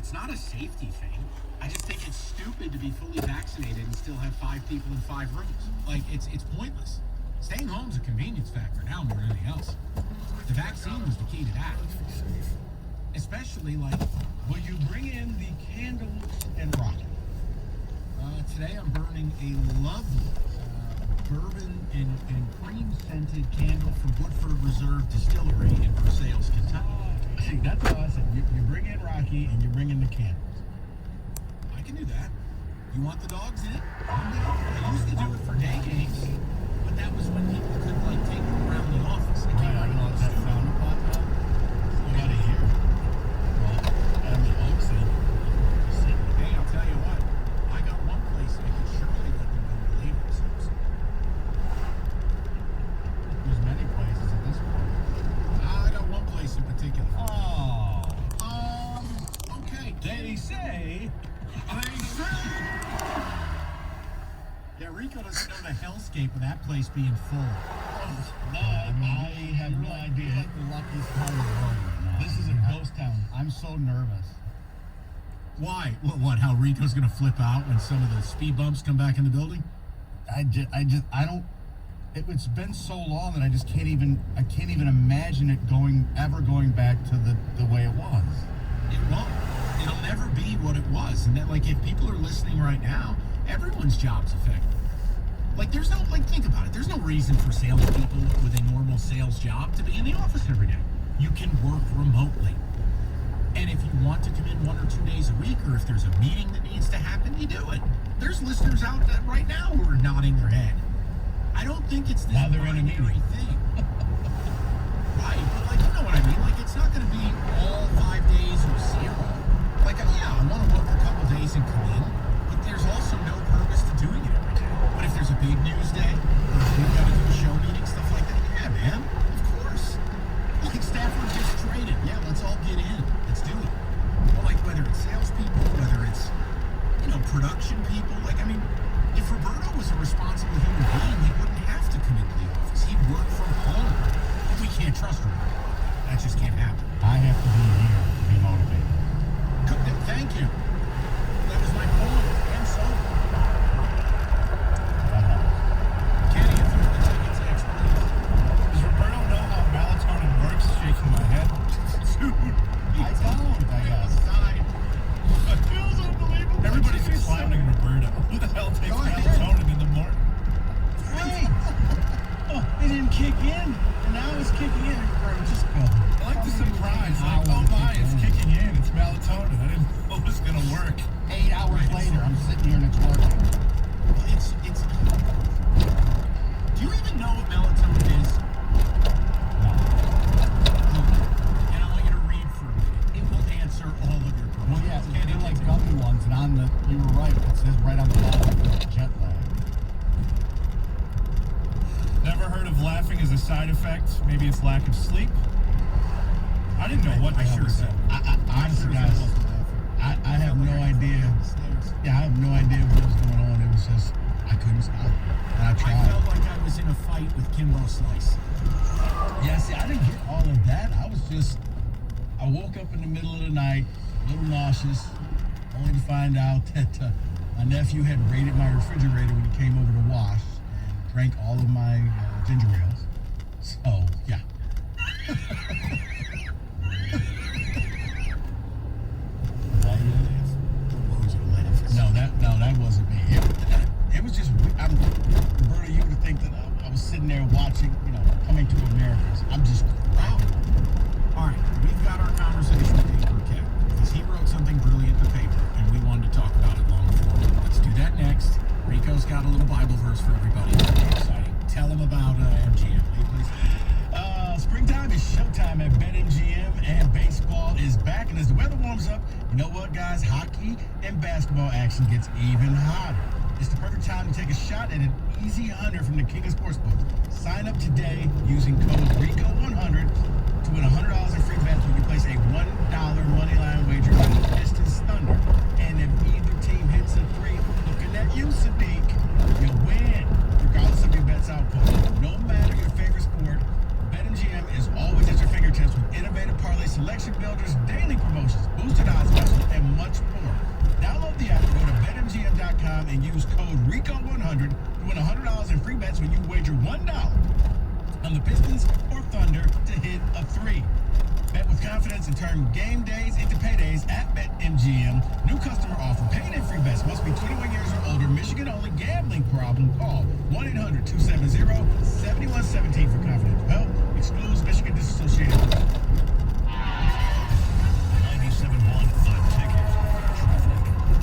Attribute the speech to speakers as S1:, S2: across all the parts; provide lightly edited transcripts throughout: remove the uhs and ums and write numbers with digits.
S1: it's not a safety thing. I just think it's stupid to be fully vaccinated and still have 5 people in 5 rooms. Like, it's pointless. Staying home's a convenience factor now more than anything else. The vaccine was the key to that. Especially, like,
S2: will you bring in the candles and rocket?
S1: Today I'm burning a lovely bourbon and cream-scented candle from Woodford Reserve Distillery in Versailles, Kentucky.
S2: See, that's all I said. You bring in Rocky and you bring in the candles.
S1: I can do that. You want the dogs in? I used to do it for day games, but that was when people could, like, take them around the office. I can't
S2: I know that sound pot now. You got to hear. Well, I mean, obviously.
S1: Hey, I'll tell you what. I got one place I can surely let them go relieve themselves.
S2: There's many places at this point.
S1: I got one place in particular.
S2: Oh.
S1: Okay.
S2: They say.
S1: Yeah, Rico doesn't know the hellscape of that place being full.
S2: No, I have no idea.
S3: You're like the luckiest part of the world right now.
S2: This is a ghost town.
S3: I'm so nervous.
S1: Why? What? How Rico's gonna flip out when some of the speed bumps come back in the building?
S3: I don't. It's been so long that I can't even imagine it ever going back to the way it was.
S1: It won't. It'll never be what it was. And that, like, if people are listening right now, everyone's job's affected. Like, there's no, like, think about it. There's no reason for salespeople with a normal sales job to be in the office every day. You can work remotely. And if you want to come in 1 or 2 days a week, or if there's a meeting that needs to happen, you do it. There's listeners out there right now who are nodding their head. I don't think it's this
S2: Now they're in a
S1: binary
S2: meeting.
S1: thing. Right, but, like, you know what I mean? Like, it's not going to be all 5 days or 0. Like, yeah, I want to work a couple days and come in, but there's also no purpose to doing it every day. But if there's a big news day, or if we've got to do a show meeting, stuff like that, yeah, man, of course. Like, Stafford gets traded. Yeah, let's all get in. Let's do it. But, like, whether it's salespeople, whether it's, production people, like, I mean, if Roberto was a responsible human being, he wouldn't have to come into the office. He'd work from home. But we can't trust Roberto. That just can't happen.
S3: I have to be here to be motivated.
S1: Thank you. That was my point. And so, Kenny, if you would take it to explain.
S2: Does Roberto know how melatonin works? Shaking my head.
S1: Dude,
S3: I don't, I guess.
S1: It feels unbelievable.
S2: Everybody's clowning Roberto. Who the hell takes melatonin in the morning?
S3: Hey! Oh, it didn't kick in, and now it's kicking in. Just go.
S2: I like the surprise. Like, oh my, it's kicking in. It's melatonin. I didn't know it was going to work.
S3: 8 hours later, I'm sitting here and it's working.
S1: It's. Do you even know what melatonin is?
S3: No.
S1: And I want you to read for a minute. It will answer all of your questions.
S3: Well, yeah,
S1: Kenny,
S3: they're like gummy ones, and you were right. It says right on the bottom, jet lag.
S2: Never heard of laughing as a side effect. Maybe it's lack of sleep. I didn't know what the hell was that.
S3: Honestly, guys, I have no idea. Yeah, I have no idea what was going on. It was just, I couldn't stop. And I
S1: I
S3: tried.
S1: felt like I was in a fight with Kimbo Slice.
S3: Yeah, see, I didn't get all of that. I woke up in the middle of the night, a little nauseous, only to find out that my nephew had raided my refrigerator when he came over to wash and drank all of my ginger ales. So, yeah. No, that wasn't me. It was just, Roberto, you would think that I was sitting there watching, Coming to America. I'm just,
S1: Wow. All right, we've got our conversation with Dave Burkett because he wrote something brilliant in the paper, and we wanted to talk about it long before. Let's do that next. Rico's got a little Bible verse for everybody. Very exciting. Tell them about MGM, will you please?
S3: Springtime is showtime at BetMGM, and baseball is back. And as the weather warms up, you know what, guys? Hockey and basketball action gets even hotter. It's the perfect time to take a shot at an easy 100 from the King of Sportsbooks. Sign up today using code RICO100 to win $100 in free bets when you place a $1 moneyline wager on the Pistons Thunder. And if either team hits a three, looking at you, Sadiq, you'll win, regardless of your bet's output. No matter your favorite sport, BetMGM is always at your fingertips with innovative parlay selection builders, daily promotions, boosted odds specials, and much more. Download the app or go to BetMGM.com and use code RICO100 to win $100 in free bets when you wager $1 on the Pistons or Thunder to hit a 3. Bet with confidence and turn game days into paydays at BetMGM. New customer offer. Paid in free bets. Must be 21 years or older. Michigan only. Gambling problem? Call 1-800-270-7117 for confidential help. Excludes Michigan Disassociated.
S4: 97.1 The Ticket. Traffic.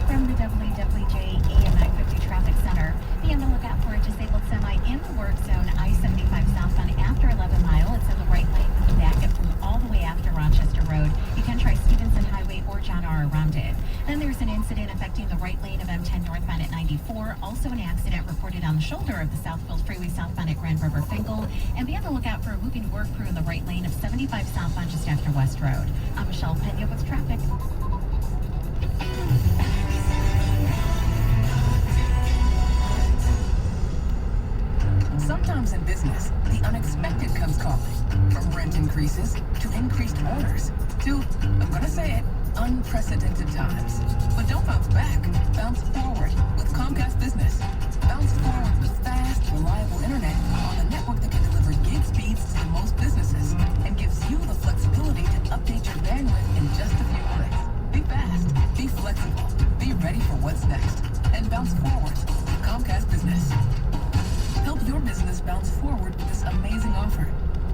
S5: From the WWJE 950 Traffic Center, be on the lookout for a disabled semi in the work zone, I-75 southbound after 11 Mile. It's in the right lane from the back and from all the way after Rochester Road. You can try Stevenson Highway or John R. around it. Then there's an incident affecting the right lane of M10 northbound at 94. Also an accident reported on the shoulder of the Southfield Freeway southbound at Grand River Finkel. And be on the lookout for a moving work crew in the right lane of 75 southbound just after West Road. I'm Michelle Pena with traffic.
S6: Sometimes in business, the unexpected comes calling. From rent increases to increased orders to, I'm gonna say it, unprecedented times. But don't bounce back. Bounce forward with Comcast Business. Bounce forward with fast, reliable internet on a network that can deliver gig speeds to the most businesses and gives you the flexibility to update your bandwidth in just a few clicks. Be fast, be flexible, be ready for what's next, and bounce forward with Comcast Business. Help your business bounce forward with this amazing offer.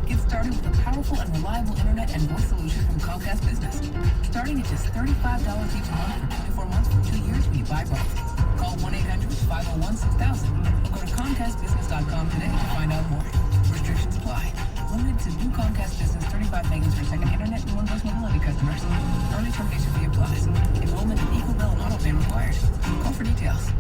S6: Get started with a powerful and reliable internet and voice solution from Comcast Business. Starting at just $35 each month for 24 months for 2 years when you buy both. Call 1-800-501-6000 or go to ComcastBusiness.com today to find out more. Restrictions apply. Limited to new Comcast Business 35 megas per second internet and one voice mobility customers. Early termination fee applies. Enrollment in equal bill and auto pay required. Call for details.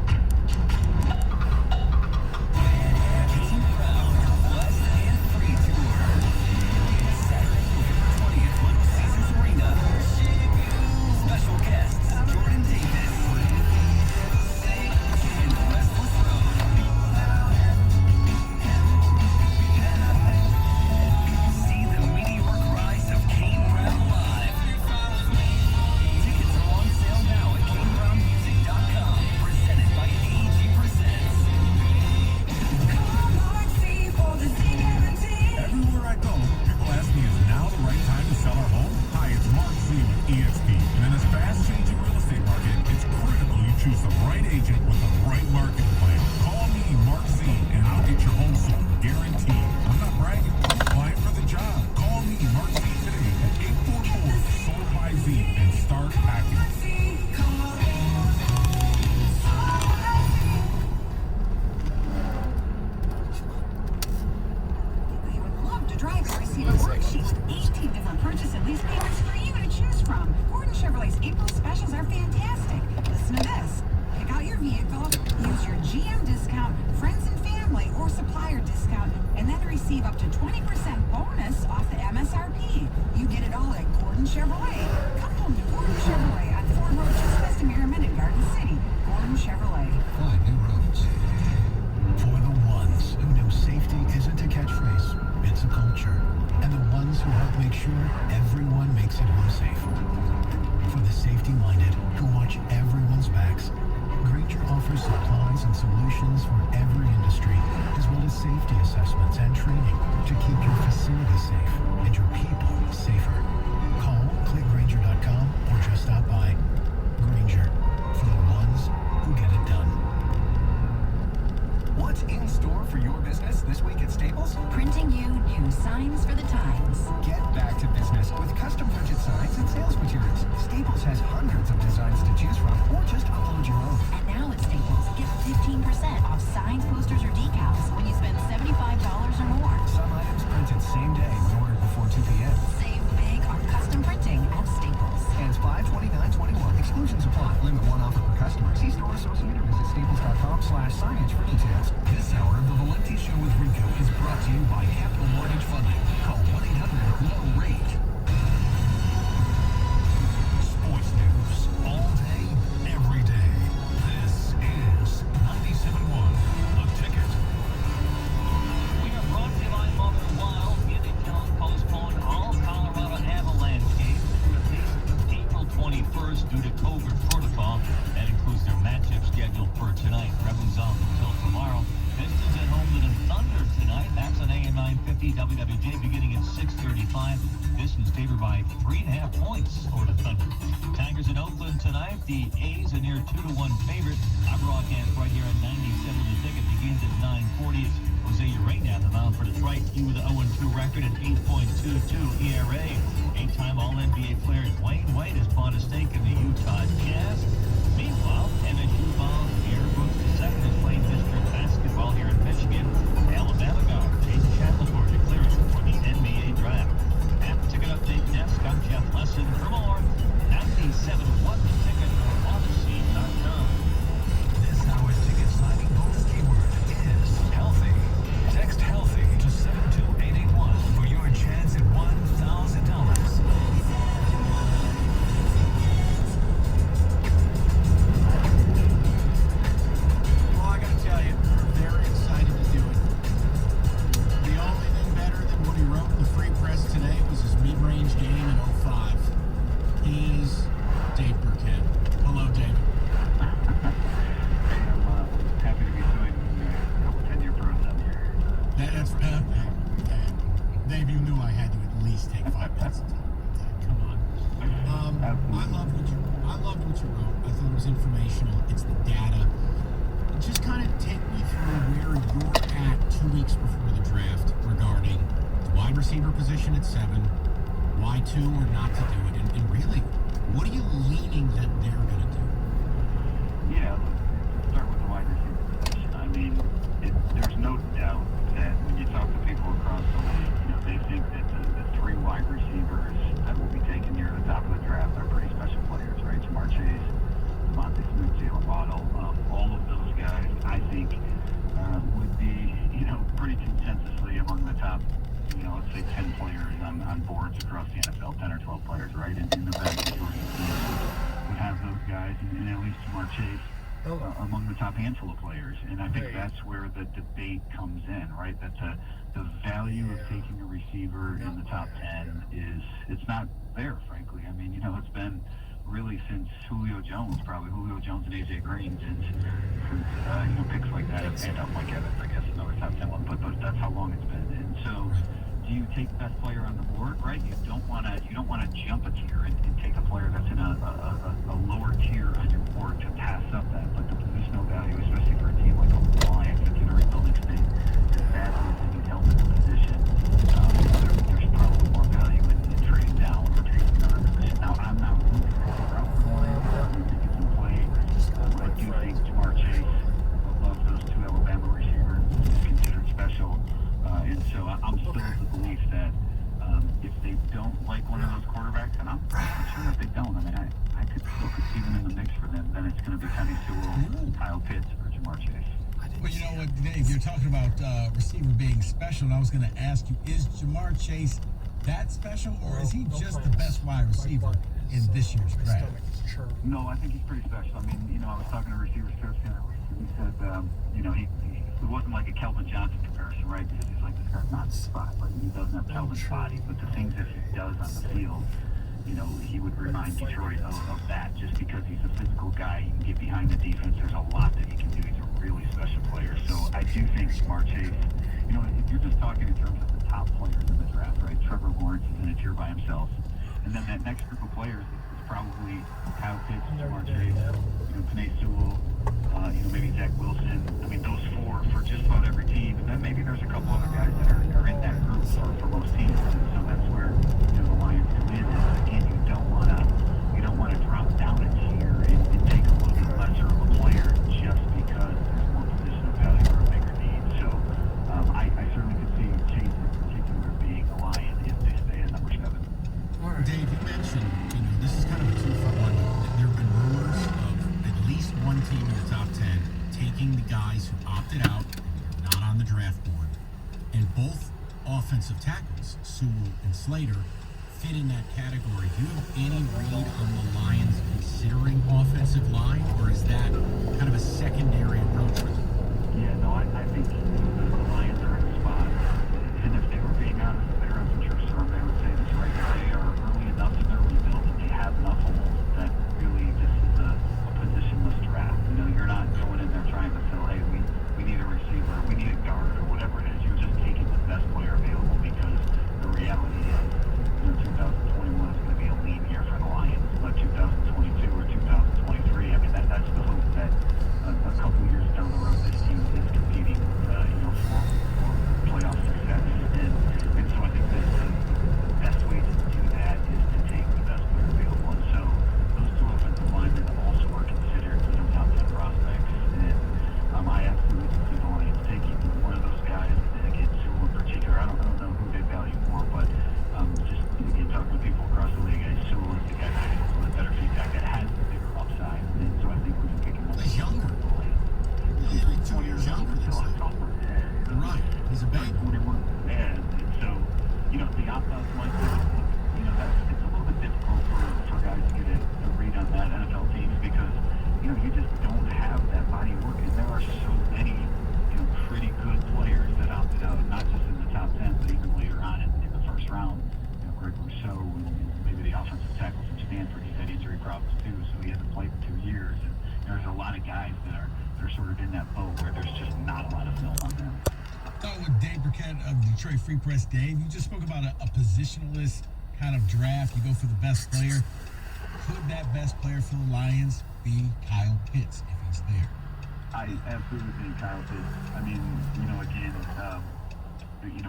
S4: Special guests, Jordan Davis. See the meteoric rise of Kane Brown live. Tickets are on sale now at KaneBrownMusic.com. Presented by AEG Presents.
S1: Everywhere I go, people ask me, is now the right time to sell our home? Hi, it's Mark Z with EXP. And in this fast-changing real estate market, it's critical you choose the right agent with the right market plan. Call me, Mark Z, and I'll get your home sold, guaranteed. I'm not bragging. I'm applying for the job. Call me, Mark Z, today at 844-SOLD-BY-Z and start packing.
S7: You would love to drive or receive a worksheet. 18 different purchase and lease payments for you to choose from. Gordon Chevrolet's April specials are fantastic. Listen to this. Pick out your vehicle, use your GM discount, friends and family, or supplier discount, and then receive up to 20% bonus off the MSRP. You get it all at Gordon Chevrolet. Come home to Gordon Chevrolet on Ford Road, just west of Merriman in Garden City. Gordon Chevrolet.
S4: Find new roads.
S8: For the ones who know safety isn't a catchphrase, it's a culture. And the ones who help make sure everyone makes it home safe. For the safety-minded who watch everyone's backs, Grainger offers supplies and solutions for every industry, as well as safety assessments and training to keep your facility safe and your people safer. Call, click Grainger.com, or just stop by. Grainger, for the ones who get it done.
S4: What's in store for your business this week at Staples?
S5: Printing you new signs for the times.
S4: Get back to business with custom printed signs and sales materials. Staples has hundreds of designs to choose from, or just upload your own.
S5: And now at Staples, get 15% off signs, posters, or decals when you spend $75 or more.
S4: Some items printed same day when ordered before 2 p.m.
S5: Save big on custom printing at Staples.
S4: Ends 5/29/21. Exclusions apply. Limit one offer per customer. See store associate or visit staples.com/signage for details.
S1: This hour of the Valenti Show with Rico is brought to you by Capital Mortgage Funding. Call 1-800-LOW-RATE. Sports news all day, every day. This is 97.1 The Ticket.
S9: We are brought to you by Mother Wild. Giving Young postponed all Colorado Safety WWJ beginning at 6:35. Pistons favored by 3.5 points over the Thunder. Tigers in Oakland tonight. The A's are near 2-1 favorite. Our broadcast right here on 97. The ticket begins at 9:40. It's Jose Urena on the mound for Detroit. He with an 0-2 record and 8.22 ERA. 8-time All-NBA player Dwayne Wade has bought a stake in the Utah Jazz. Meanwhile, MSU volunteer Brooks II is playing district basketball here in Michigan. Alabama guard Jaden Shackelford declaring for the NBA draft. At the ticket update desk, I'm Jeff Lesson. For more, 97.1 the ticket or Odyssey.com.
S8: This hour's ticket signing bonus keyword is healthy. Text healthy to 72881 for your chance at $1,000.
S1: Well, I gotta tell you, we're very excited to do it. The only thing better than what he wrote in the Free Press today was his mid-range game in 05. Is Dave Burkhead. Hello, Dave.
S10: Hey, I'm happy to be doing a couple 10-year pros out here.
S1: That's Dave, you knew I had to at least take 5 minutes. Come on. I loved what you wrote. I thought it was informational. It's the data. Just kind of take me through where you're at 2 weeks before the draft regarding the wide receiver position at 7, why 2 or not to do it, and really, what are you leaning that they're going to do?
S10: Yeah, let's start with the wide receiver position. I mean, there's no doubt that when you talk to people across the league, they think that the 3 wide receivers that will be taken near the top of the draft are pretty special players, right? Ja'Marr Chase, Devontae Smith, Jalen Waddle, all of those guys, I think, would be, pretty consensusly among the top, let's say 10 players on boards across the NFL, 10 or 12 players, right? In the vast majority of teams would have those guys, and at least Ja'Marr Chase among the top handful of players. And I think that's where the debate comes in, right? That the value of taking a receiver in the top 10 it's not there, frankly. I mean, it's been really since Julio Jones and A.J. Green, since picks like that have panned out. Mike Evans, I guess, another top 10 one, but that's how long it's been. And so, do you take the best player on the board, right? You don't want to jump a tier and take a player that's in a lower tier on your board to pass up that. But the positional value, especially for a team like the Lions, that's in a rebuilding state, as badly as they need help at the position, there's probably more value in trading down or taking another position. Now, I'm not rooting for the route for the Lions. I think it's in play. I do think Ja'Marr Chase, above those 2 Alabama receivers, is considered special. And so I'm still of the belief that if they don't like one of those quarterbacks, and I'm sure that they don't, I mean, I could still see them in the mix for them, then it's going to be Penny Sewell, Kyle Pitts, or Ja'Marr Chase.
S3: Well, you know what, Dave, you're talking about receiver being special, and I was going to ask you, is Ja'Marr Chase that special, or is he just the best wide receiver in this year's draft?
S10: No, I think he's pretty special. I mean, I was talking to receivers coach the other week, and he said, it wasn't like a Kelvin Johnson comparison, right? Because he's like, this guy's not the spot, but he doesn't have Kelvin's body, but the things that he does on the field, he would remind Detroit of that. Just because he's a physical guy, he can get behind the defense. There's a lot that he can do. He's a really special player. So I do think Ja'Marr Chase, if you're just talking in terms of the top players in the draft, right? Trevor Lawrence is in a tier by himself. And then that next group of players is probably Kyle Pitts, Ja'Marr Chase, Penei Sewell, maybe Zach Wilson. I mean, those 4 for just about every team. And then maybe there's a couple other guys that are in that group for most teams. And so that's where the Lions come in. And again, you don't want to drop down a tier and take a little bit lesser of a player just because there's more positional value or a bigger need. So I certainly could see Chase in particular being a Lion if they stay at number 7.
S1: Dave, you mentioned, this is kind of a 2-for-1. There have been rumors of at least one team in the top 10 taking the guys who opted out, not on the draft board, and both offensive tackles, Sewell and Slater, fit in that category. Do you have any read on the Lions considering offensive line, or is that kind of a secondary approach for them?
S10: Yeah, no, I think the Lions are in a spot, and if they were being honest, if they were on some true storm, they would say this, right? They are early enough in their rebuild that they have enough holes that really this is a positionless draft. You're not going in there trying to fill, hey, we need a receiver, we need a guard, or whatever it is. You're just taking the best player available
S3: Burkett of Detroit Free Press. Dave, you just spoke about a positionalist kind of draft. You go for the best player. Could that best player for the Lions be Kyle Pitts if he's there?
S10: I absolutely think Kyle Pitts. I mean, again,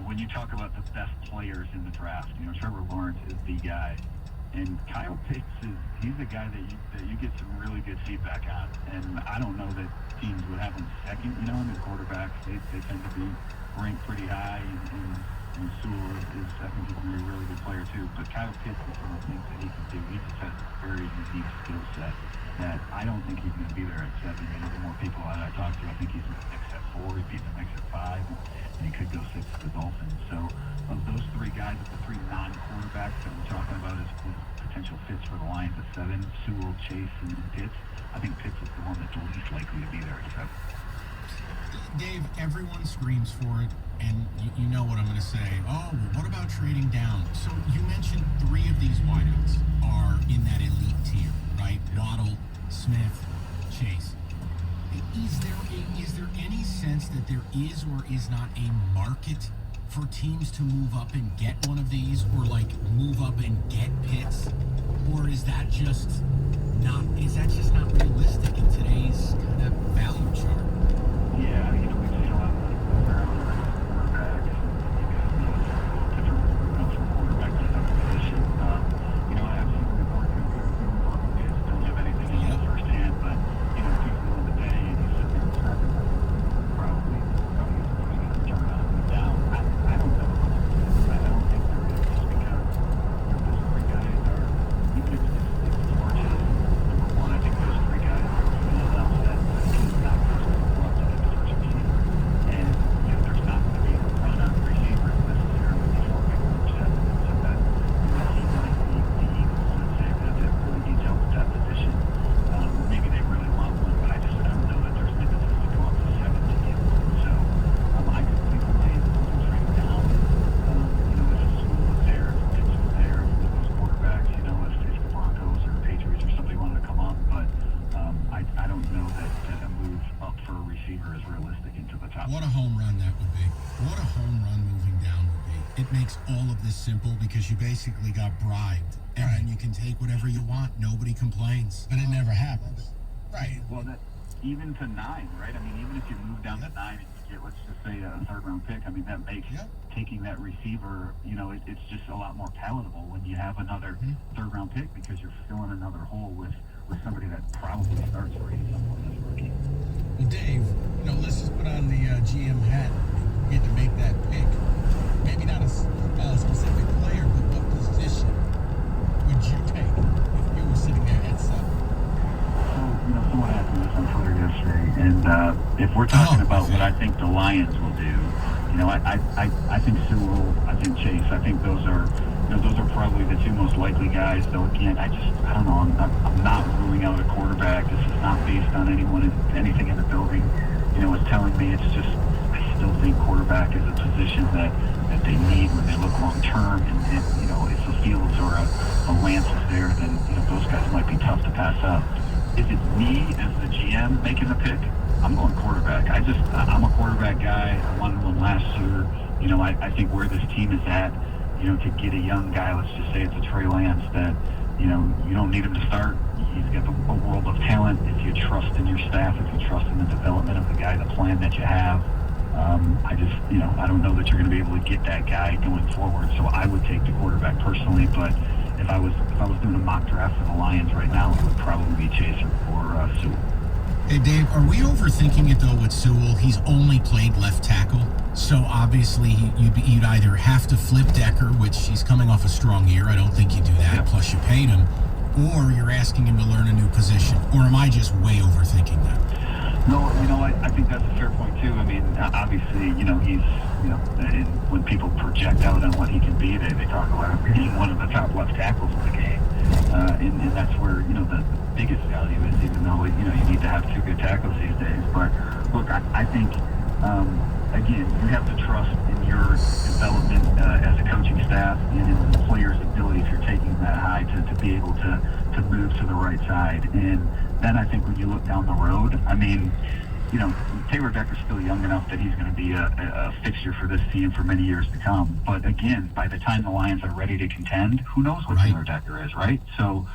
S10: when you talk about the best players in the draft, Trevor Lawrence is the guy. And Kyle Pitts he's a guy that you get some really good feedback on. And I don't know that teams would have him second, and the quarterbacks, they tend to be ranked pretty high. And Sewell is, I think he's going to be a really good player too. But Kyle Pitts is some of the things that he can do. He just has a very unique skill set that I don't think he's going to be there at 7. The more people that I talk to, I think he's in the mix at 4. He'd be in the mix at 5. And he could go 6 to the Dolphins. So of those 3 guys, the 3 non-quarterbacks that we're talking about as potential fits for the Lions at 7, Sewell, Chase, and Pitts, I think Pitts is the one that's least likely to be there at 7.
S1: Dave, everyone screams for it, and you know what I'm going to say. Oh, well, what about trading down? So you mentioned 3 of these wideouts are in that elite tier, right? Waddle, Smith, Chase. Is there any sense that there is or is not a market for teams to move up and get one of these, or move up and get Pitts? Or is that just not realistic in today's kind of value chart?
S10: Yeah, we've seen a lot of quarterbacks, different quarterback to another position. I've seen the report don't have anything in his first hand, but if he's willing to pay and he's sitting in second, probably going to turn on and down. I don't know. I don't think there is, just because those 3 guys are, even if it's Georgia, number 1, I think those 3 guys are going to announce that he's not first to go up to the first team. And, there's not going to be a run on receivers necessarily before we reach that. So that team like the Eagles, let's say, that really needs help at that position. Maybe they really want one, but I don't know that there's limits to go up to 7 to get one. So I could see the Lions trade down. If Sewell was there, if Pitts was there, if those quarterbacks, if the Broncos or Patriots or somebody wanted to come up. But I don't know that a move up for a receiver is realistic into the top.
S1: What a home run that would be. What a home run moving down would be. It makes all of this simple because you basically got bribed. And then you can take whatever you want. Nobody complains.
S3: But it never happens. Right.
S10: Well, that even to 9, right? I mean, even if you move down to 9 and you get, let's just say, a 3rd-round pick, I mean, that makes taking that receiver, it's just a lot more palatable when you have another 3rd-round pick, because you're filling another hole with somebody that probably starts for you someone as a rookie.
S3: Well, Dave, let's just put on the GM hat and get to make that pick. Maybe not a specific player, but what position would you take if you were sitting there at 7?
S10: So, someone asked me this on Twitter yesterday, and if we're talking about what I think the Lions will do, I think Sewell, I think Chase, I think those are probably the 2 most likely guys. Though again, I don't know. I'm not ruling out a quarterback. This is not based on anything in the building. It's telling me. It's just I still think quarterback is a position that they need when they look long term. And if a Fields or a Lance is there, then those guys might be tough to pass up. If it's me as the GM making the pick, I'm going quarterback. I'm a quarterback guy. I wanted one last year. I think where this team is at, to get a young guy, let's just say it's a Trey Lance, that, you don't need him to start. He's got a world of talent. If you trust in your staff, if you trust in the development of the guy, the plan that you have, I don't know that you're going to be able to get that guy going forward. So I would take the quarterback personally, but if I was doing a mock draft for the Lions right now, it would probably be Chase or Sewell.
S1: Hey, Dave, are we overthinking it, though, with Sewell? He's only played left tackle, so obviously you'd either have to flip Decker, which he's coming off a strong year. I don't think you do that, plus you paid him, or you're asking him to learn a new position. Or am I just way overthinking that?
S10: No, I think that's a fair point, too. I mean, obviously, he's, when people project out on what he can be, they talk about him being one of the top left tackles in the game. And that's where, the biggest value is, even though, you need to have 2 good tackles these days. But, look, I think, again, you have to trust in your development as a coaching staff and in the player's ability, if you're taking that high, to be able to move to the right side. And then I think when you look down the road, I mean, Taylor Decker's still young enough that he's going to be a fixture for this team for many years to come. But again, by the time the Lions are ready to contend, who knows what
S1: Right.
S10: Taylor Decker is, right? So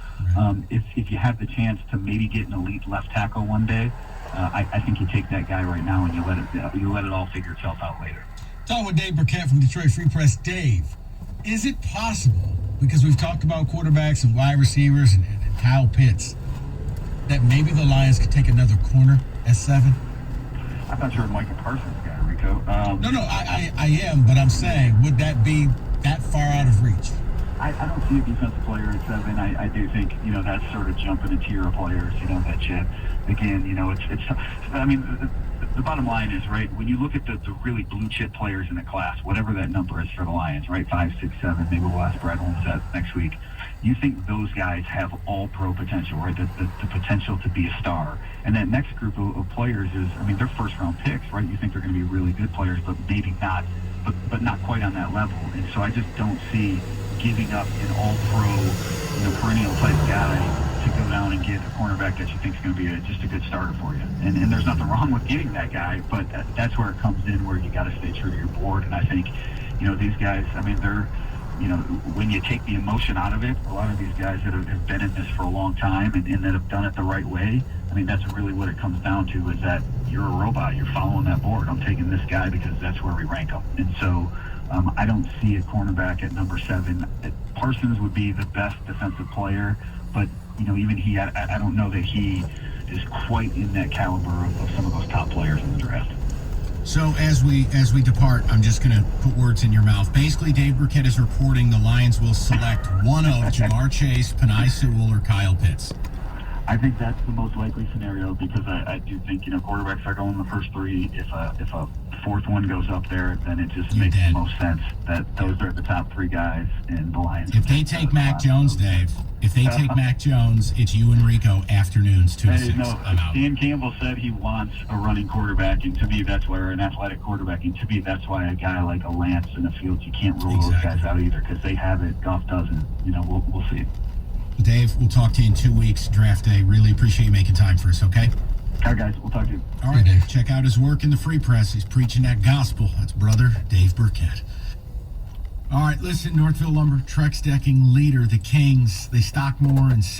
S10: if you have the chance to maybe get an elite left tackle one day, I think you take that guy right now and you let it all figure itself out later.
S3: Talking with Dave Burkett from Detroit Free Press. Dave, is it possible, because we've talked about quarterbacks and wide receivers and Kyle Pitts, that maybe the Lions could take another corner at 7?
S10: I thought you were a Michael Parsons guy, Rico.
S3: No, I am, but I'm saying, would that be that far out of reach?
S10: I don't see a defensive player at 7. I do think, that's sort of jumping a tier of players, that you, again, I mean, the bottom line is, right, when you look at the really blue chip players in the class, whatever that number is for the Lions, right, 5, 6, 7, maybe we'll ask Brad Holmes that next week, you think those guys have all pro potential, right, the potential to be a star. And that next group of players is, I mean, they're first round picks, right? You think they're going to be really good players, but maybe not, but not quite on that level. And so I just don't see giving up an all-pro, perennial type guy to go down and get a cornerback that you think is going to be just a good starter for you. And there's nothing wrong with getting that guy, but that's where it comes in, where you got to stay true to your board. And I think, these guys, I mean, they're, when you take the emotion out of it, a lot of these guys that have been in this for a long time and that have done it the right way, I mean, that's really what it comes down to, is that you're a robot. You're following that board. I'm taking this guy because that's where we rank him. And so I don't see a cornerback at number 7. Parsons would be the best defensive player, but, even he, I don't know that he is quite in that caliber of some of those top players in the draft.
S1: So as we depart, I'm just going to put words in your mouth. Basically, Dave Burkett is reporting the Lions will select one of Jamar Chase, Penei Sewell, or Kyle Pitts.
S10: I think that's the most likely scenario, because I do think, quarterbacks are going the first 3. If a fourth one goes up there, then it just makes the most sense that those are the top 3 guys in the Lions.
S1: If they take Mac Jones, Dave, if they take Mac Jones, it's you and Rico afternoons 2 to 6. I'm out.
S10: Dan Campbell said he wants a running quarterback, and to me that's where an athletic quarterback, and to me that's why a guy like a Lance in the field, you can't rule those guys out either, because they have it. Goff doesn't. We'll see.
S1: Dave, we'll talk to you in 2 weeks, draft day. Really appreciate you making time for us, okay?
S10: All right, guys, we'll talk to you.
S1: All right, Dave. Check out his work in the Free Press. He's preaching that gospel. That's brother Dave Burkett. All right, listen, Northville Lumber, Trex Decking leader, the Kings. They stock more and sell